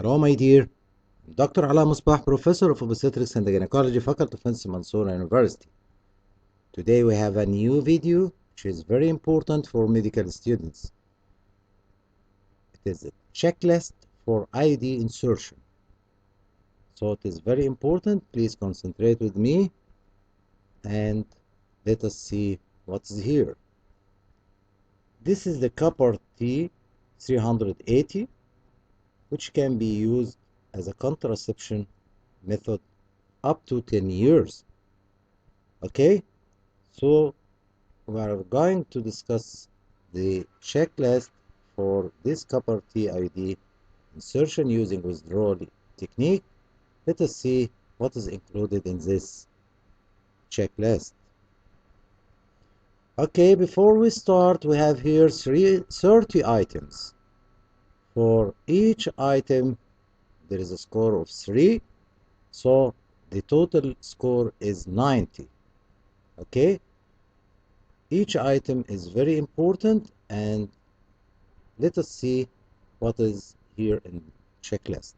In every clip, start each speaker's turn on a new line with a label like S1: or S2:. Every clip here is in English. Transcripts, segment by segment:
S1: Hello, my dear. I'm Dr. Alaa Mosbah, Professor of Obstetrics and Gynecology, Faculty of Medicine, Mansoura University. Today we have a new video which is very important for medical students. It is a checklist for IUD insertion. So it is very important. Please concentrate with me and let us see what's here. This is the copper T 380, which can be used as a contraception method up to 10 years. Okay, so we are going to discuss the checklist for this copper T IUD insertion using withdrawal technique. Let us see what is included in this checklist. Okay, before we start, we have here 30 items. For each item, there is a score of 3, so the total score is 90. Okay, each item is very important, and let us see what is here in checklist.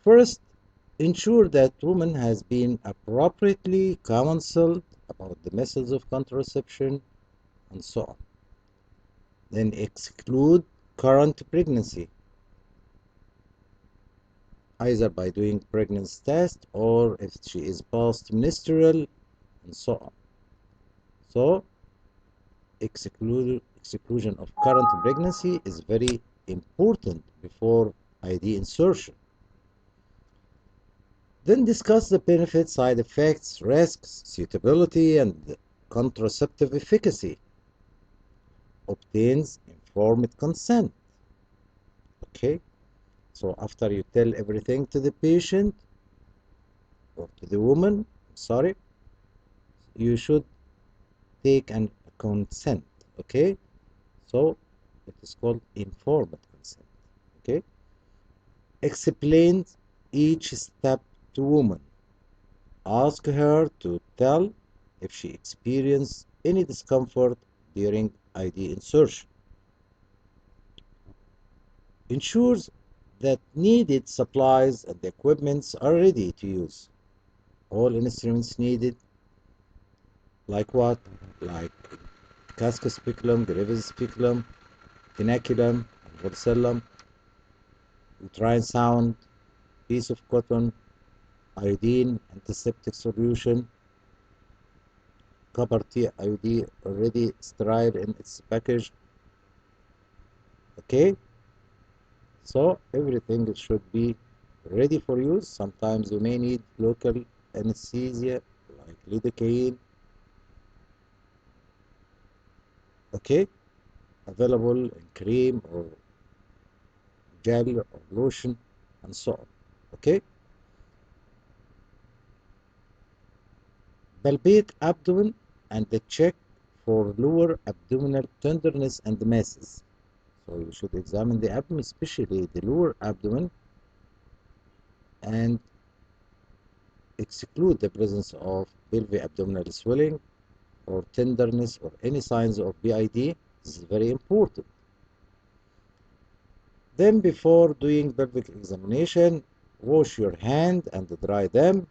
S1: First, ensure that woman has been appropriately counseled about the methods of contraception and so on. Then exclude current pregnancy, either by doing pregnancy test or if she is post-menstrual and so on. So exclusion of current pregnancy is very important before IUD insertion. Then discuss the benefits, side effects, risks, suitability, and contraceptive efficacy. Obtains informed consent. Okay, so after you tell everything to the patient or to the woman, sorry, you should take an consent. Okay, so it is called informed consent. Okay, explain each step to woman. Ask her to tell if she experienced any discomfort during IUD insertion. Ensures that needed supplies and equipments are ready to use. All instruments needed, like what? Like casca speculum, gravis speculum, tenaculum, vorcellum, uterine sound, piece of cotton, iodine, antiseptic solution, copper T IUD already sterile in its package. Okay, so everything should be ready for use. Sometimes you may need local anesthesia like lidocaine. Okay, available in cream or gel or lotion and so on. Okay, palpate abdomen and check for lower abdominal tenderness and masses. So you should examine the abdomen, especially the lower abdomen, and exclude the presence of pelvic abdominal swelling or tenderness or any signs of PID. This is very important. Then before doing pelvic examination, wash your hand and dry them.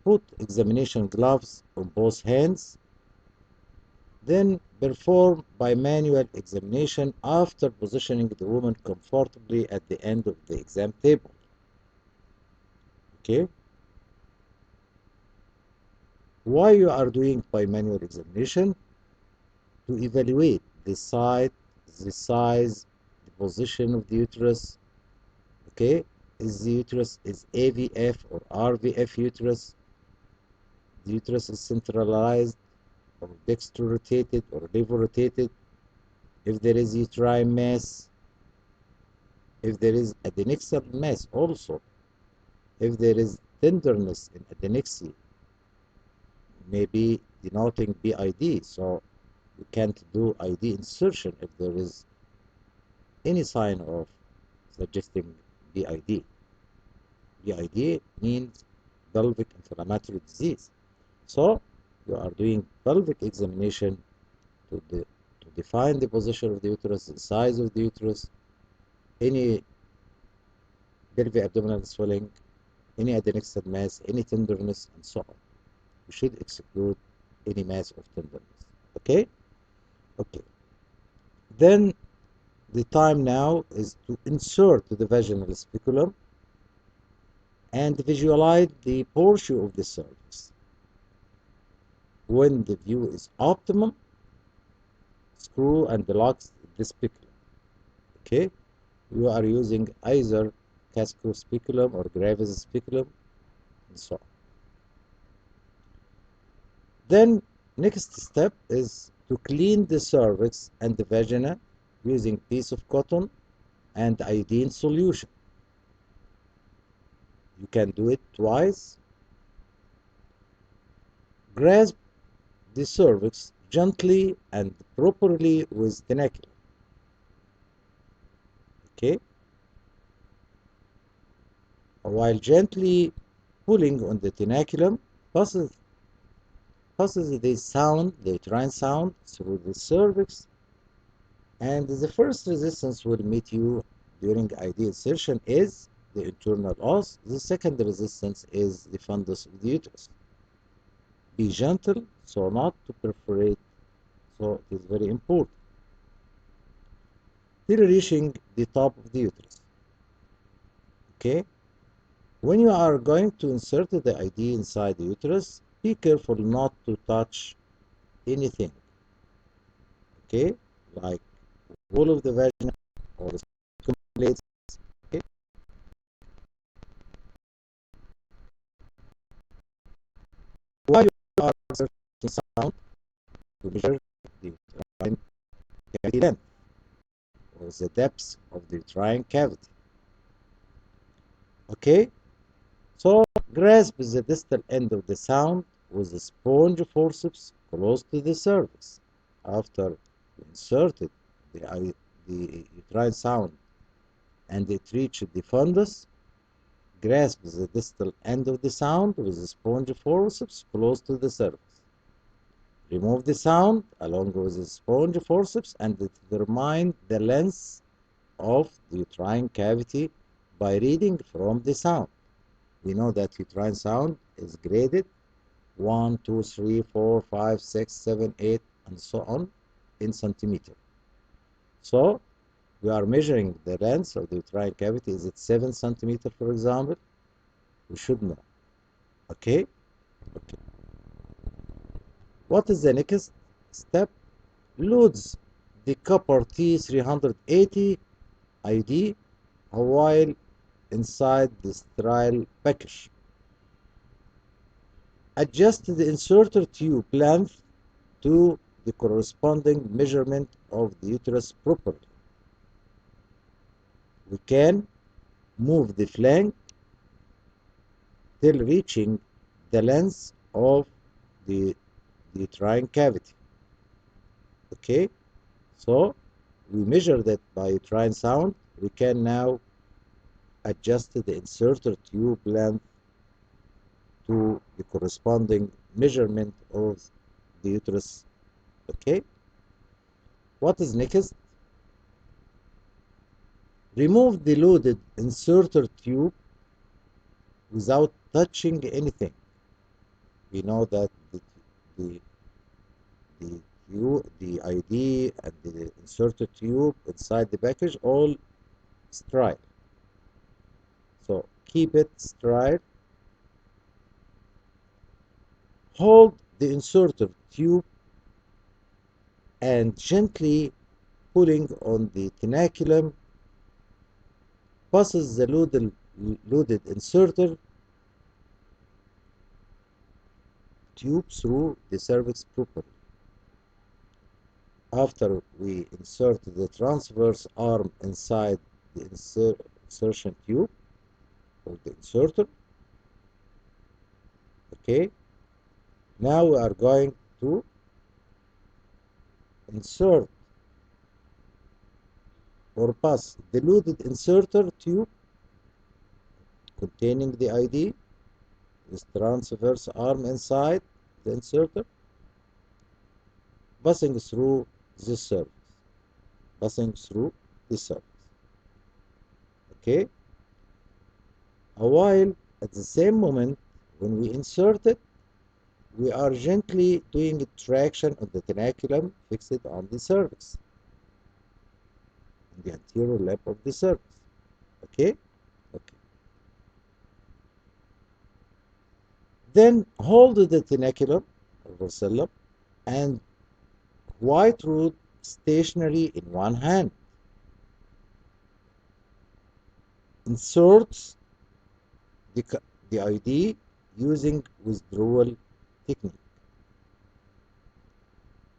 S1: Put examination gloves on both hands. Then perform bimanual examination after positioning the woman comfortably at the end of the exam table. Okay? Why you are doing bimanual examination? To evaluate the size, the position of the uterus. Okay? Is the uterus is AVF or RVF uterus? The uterus is centralized or dextro-rotated or levo-rotated. If there is uterine mass, if there is adnexal mass also, if there is tenderness in adnexy, may be denoting PID, so you can't do IUD insertion if there is any sign of suggesting PID. PID means pelvic inflammatory disease. So you are doing pelvic examination to define the position of the uterus, the size of the uterus, any pelvic abdominal swelling, any adnexal mass, any tenderness, and so on. We should exclude any mass of tenderness. Okay? Okay. Then the time now is to insert the vaginal speculum and visualize the portion of the cervix. When the view is optimum, screw and lock the speculum. Okay? You are using either Casco speculum or Graves speculum and so on. Then next step is to clean the cervix and the vagina using piece of cotton and iodine solution. You can do it twice. Grasp the cervix gently and properly with tenaculum. Okay? While gently pulling on the tenaculum, passes the sound, the uterine sound, through the cervix, and the first resistance will meet you during IUD insertion is the internal os. The second resistance is the fundus of the uterus. Be gentle so not to perforate, so it is very important. Till reaching the top of the uterus. Okay? When you are going to insert the IUD inside the uterus, be careful not to touch anything. Okay? Like wall of the vagina or the plates. Okay? While you are inserting sound, to measure the uterine cavity length or the depth of the uterine cavity. Okay? So grasp the distal end of the sound with a sponge forceps close to the cervix. After you inserted the uterine sound and it reached the fundus, grasp the distal end of the sound with a sponge forceps close to the cervix. Remove the sound along with the sponge forceps and determine the length of the uterine cavity by reading from the sound. We know that uterine sound is graded 1, 2, 3, 4, 5, 6, 7, 8, and so on in centimeter. So we are measuring the length of the uterine cavity. Is it 7 centimeter, for example? We should know. Okay? Okay. What is the next step? Loads the copper T380 IUD while inside the sterile package. Adjust the inserter tube length to the corresponding measurement of the uterus properly. We can move the flank till reaching the length of the uterine cavity. Okay? So we measure that by uterine sound. We can now adjust the inserter tube length to the corresponding measurement of the uterus. Okay? What is next? Remove the loaded inserter tube without touching anything. We know that the IUD and the inserter tube inside the package all sterile. So keep it sterile. Hold the inserter tube and gently pulling on the tenaculum passes the loaded inserter tube through the cervix properly. After we insert the transverse arm inside the insertion tube or the inserter, okay, now we are going to insert or pass the loaded inserter tube containing the IUD, this transverse arm inside the inserter, passing through the cervix, passing through the cervix. Okay? A while at the same moment, when we insert it, we are gently doing a traction of the tenaculum fixed on the cervix, in the anterior lip of the cervix. Okay? Okay. Then hold the tenaculum or vacillum and white root stationary in one hand. Inserts the IUD using withdrawal technique.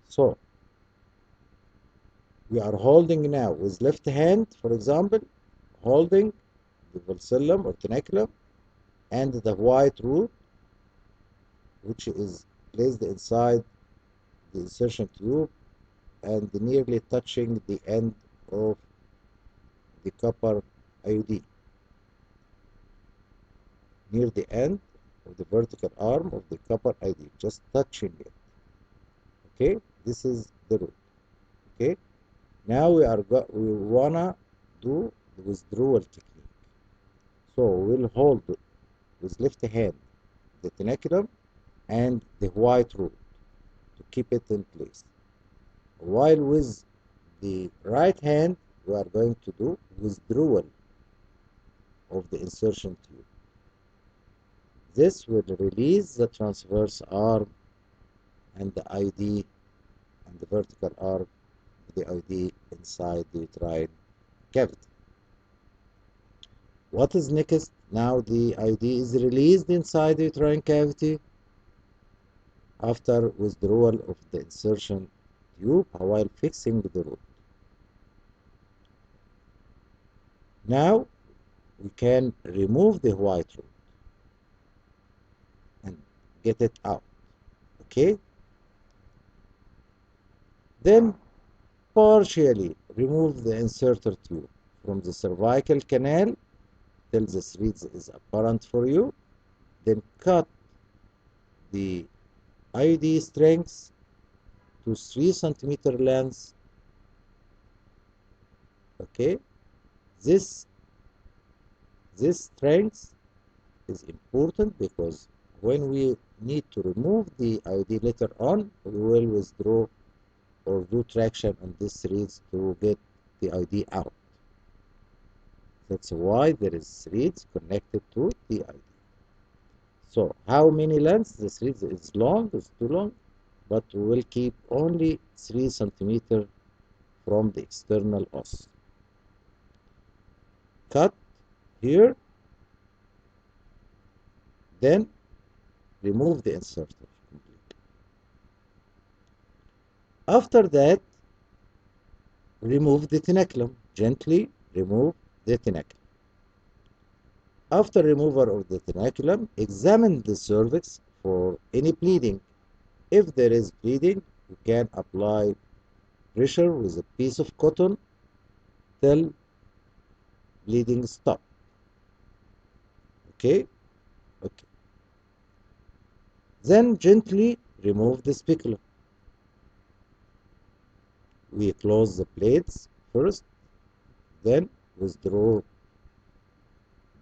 S1: So we are holding now with left hand, for example, holding the vacillum or tenaculum and the white root, which is placed inside the insertion tube and nearly touching the end of the copper IUD, near the end of the vertical arm of the copper IUD, just touching it. Okay, this is the root. Okay, now we wanna do the withdrawal technique. So we'll hold with left hand the tenaculum and the white root to keep it in place, while with the right hand we are going to do withdrawal of the insertion tube. This will release the transverse arm and the IUD and the vertical arm of the IUD inside the uterine cavity. What is next? Now the IUD is released inside the uterine cavity after withdrawal of the insertion tube while fixing the root. Now we can remove the white root and get it out. Okay? Then partially remove the inserter tube from the cervical canal till the threads is apparent for you. Then cut the IUD strings to 3 centimeter length. Okay, this strength is important because when we need to remove the IUD later on, we will withdraw or do traction on these threads to get the IUD out. That's why there is threads connected to the IUD. So how many lengths? The threads is long, it's too long, but we will keep only 3 centimeter from the external os. Cut here, then remove the inserter completely. After that, remove the tenaculum. Gently remove the tenaculum. After removal of the tenaculum, examine the cervix for any bleeding. If there is bleeding, you can apply pressure with a piece of cotton till bleeding stop. Okay? Okay. Then gently remove the speculum. We close the plates first, then withdraw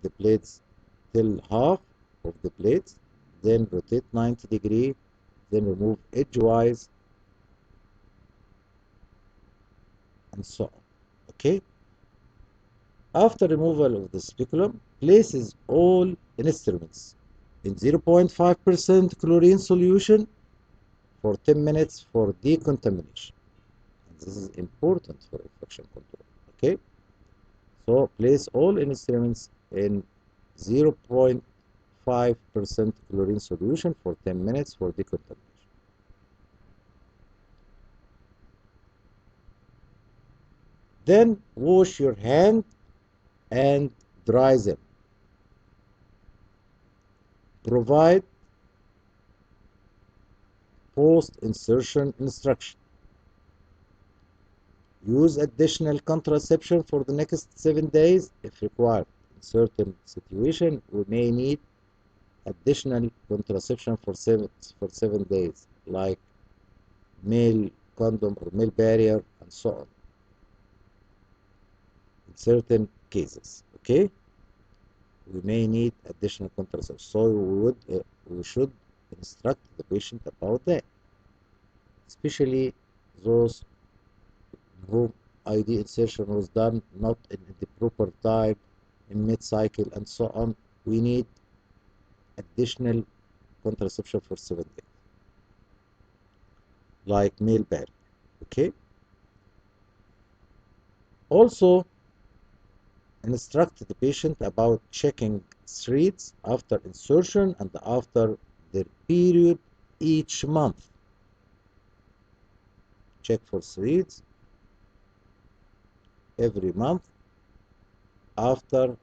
S1: the plates till half of the plates, then rotate 90 degrees, then remove edgewise, and so on. Okay? After removal of the speculum, places all instruments in 0.5% chlorine solution for 10 minutes for decontamination. And this is important for infection control. Okay? So place all instruments in 0.5% chlorine solution for 10 minutes for decontamination. Then wash your hand and dry them. Provide post-insertion instruction. Use additional contraception for the next 7 days if required. In certain situations, we may need additional contraception for 7 days, like male condom or male barrier, and so on, in certain cases. Okay, we may need additional contraception, so we should instruct the patient about that, especially those whom IUD insertion was done not in the proper time, in mid-cycle, and so on. We need additional contraception for 7 days, like male barrier. Okay. Also, instruct the patient about checking threads after insertion and after their period each month. Check for threads every month after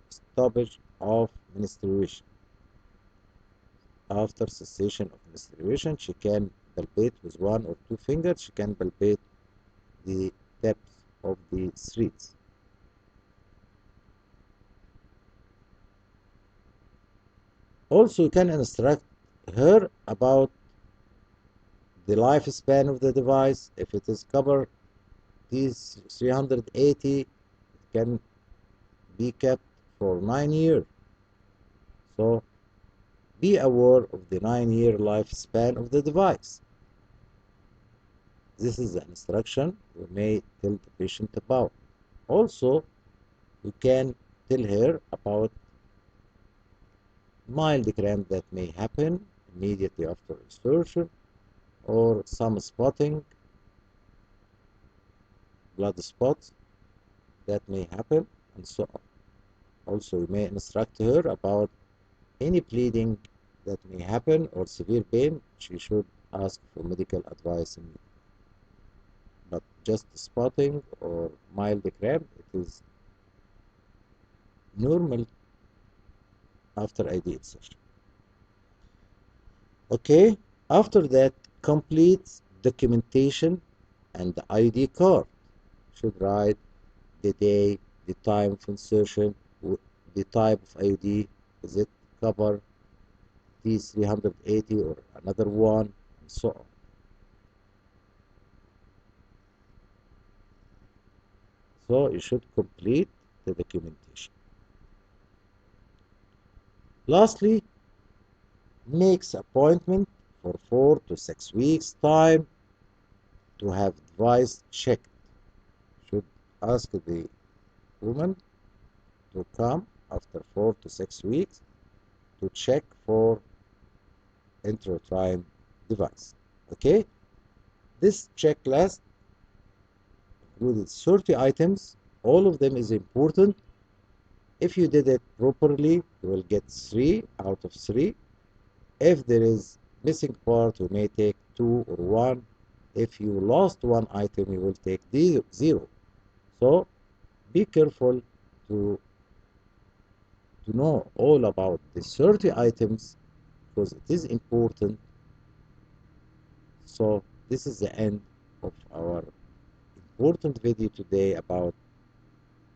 S1: stoppage of menstruation. After cessation of menstruation, she can palpate with 1 or 2 fingers. She can palpate the depth of the threads. Also, you can instruct her about the lifespan of the device. If it is covered these 380, it can be kept for 9 years. So be aware of the 9-year lifespan of the device. This is the instruction we may tell the patient about. Also, we can tell her about mild cramp that may happen immediately after insertion, or some spotting, blood spots that may happen, and so on. Also, we may instruct her about any bleeding that may happen or severe pain. She should ask for medical advice immediately. But just spotting or mild cramp, it is normal after IUD insertion. Okay, after that, complete documentation and the IUD card. Should write the day, the time of insertion, the type of IUD, is it cover these 380 or another one, and so on. So you should complete the documentation. Lastly, makes appointment for 4 to 6 weeks time to have device checked. Should ask the woman to come after 4 to 6 weeks to check for intrauterine device. Okay, this checklist included 30 items. All of them is important. If you did it properly, you will get 3 out of 3. If there is missing part, you may take 2 or 1. If you lost one item, you will take 0. So be careful to know all about the 30 items, because it is important. So this is the end of our important video today about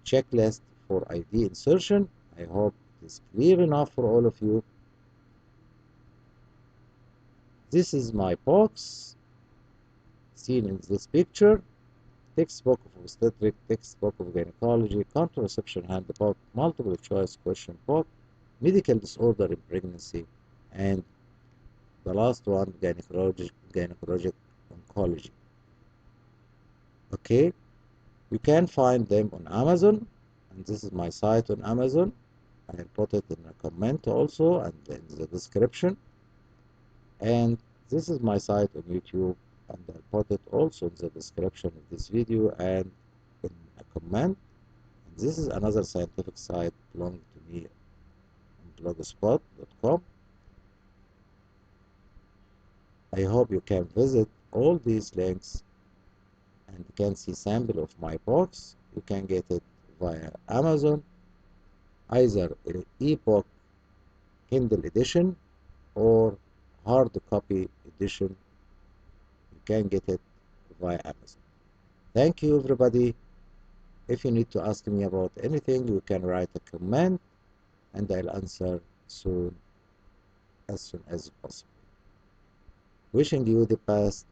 S1: checklist for IUD insertion. I hope it is clear enough for all of you. This is my box seen in this picture. Textbook of Obstetrics, textbook of Gynecology, contraception handbook, multiple choice question book, medical disorder in pregnancy, and the last one, gynecologic oncology. Okay, you can find them on Amazon, and this is my site on Amazon. I put it in a comment also and in the description. And this is my site on YouTube, and I put it also in the description of this video and in a comment. And this is another scientific site belonging to me on blogspot.com. I hope you can visit all these links and you can see sample of my box. You can get it via Amazon, either ebook Kindle edition or hard copy edition. You can get it via Amazon. Thank you, everybody. If you need to ask me about anything, you can write a comment and I'll answer soon as possible. Wishing you the best.